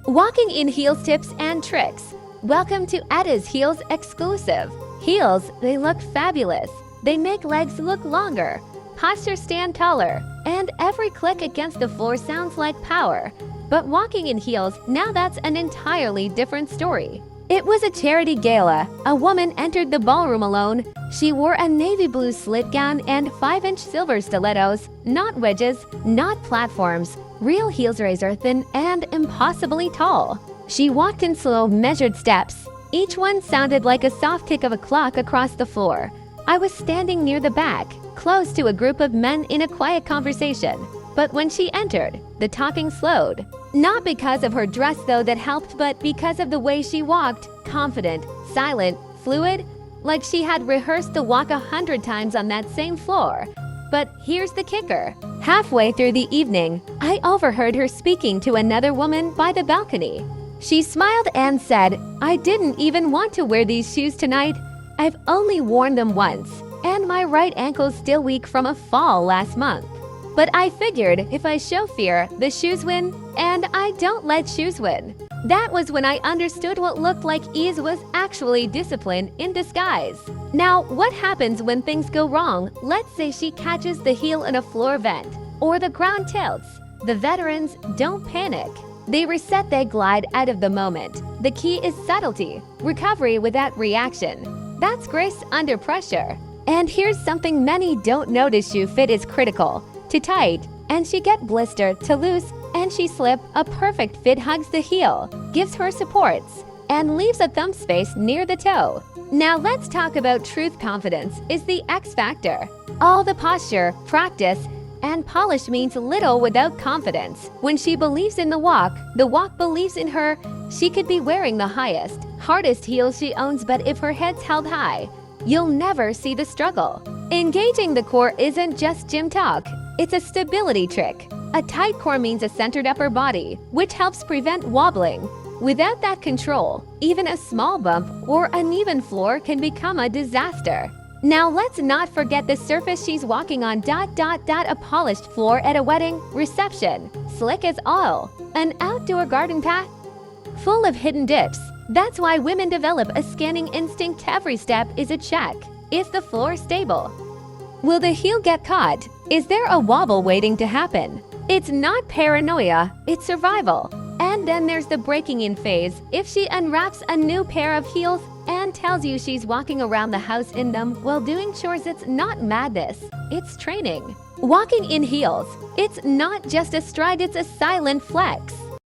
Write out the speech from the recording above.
Walking in heels tips and tricks. Welcome to Edda's Heels exclusive. Heels, they look fabulous. They make legs look longer, posture stand taller, and every click against the floor sounds like power. But walking in heels, now that's an entirely different story. It was a charity gala. A woman entered the ballroom alone. She wore a navy blue slit gown and 5-inch silver stilettos, not wedges, not platforms, real heels razor thin and impossibly tall. She walked in slow, measured steps. Each one sounded like a soft tick of a clock across the floor. I was standing near the back, close to a group of men in a quiet conversation. But when she entered, the talking slowed. Not because of her dress though that helped, but because of the way she walked, confident, silent, fluid, like she had rehearsed the walk 100 times on that same floor. But here's the kicker. Halfway through the evening, I overheard her speaking to another woman by the balcony. She smiled and said, "I didn't even want to wear these shoes tonight. I've only worn them once, and my right ankle's still weak from a fall last month. But I figured if I show fear, the shoes win, and I don't let shoes win." That was when I understood what looked like ease was actually discipline in disguise. Now, what happens when things go wrong? Let's say she catches the heel in a floor vent, or the ground tilts. The veterans don't panic. They reset, they glide out of the moment. The key is subtlety, recovery without reaction. That's grace under pressure. And here's something many don't notice: shoe fit is critical. Too tight, and she get blister. Too loose, and she slip. A perfect fit hugs the heel, gives her supports, and leaves a thumb space near the toe. Now let's talk about truth. Confidence is the X factor. All the posture, practice, and polish means little without confidence. When she believes in the walk believes in her. She could be wearing the highest, hardest heels she owns, but if her head's held high, you'll never see the struggle. Engaging the core isn't just gym talk. It's a stability trick. A tight core means a centered upper body, which helps prevent wobbling. Without that control, even a small bump or uneven floor can become a disaster. Now let's not forget the surface she's walking on. A polished floor at a wedding reception. Slick as oil. An outdoor garden path full of hidden dips. That's why women develop a scanning instinct. Every step is a check. Is the floor stable? Will the heel get caught? Is there a wobble waiting to happen? It's not paranoia, it's survival. And then there's the breaking in phase. If she unwraps a new pair of heels and tells you she's walking around the house in them while doing chores, it's not madness, it's training. Walking in heels, it's not just a stride, it's a silent flex.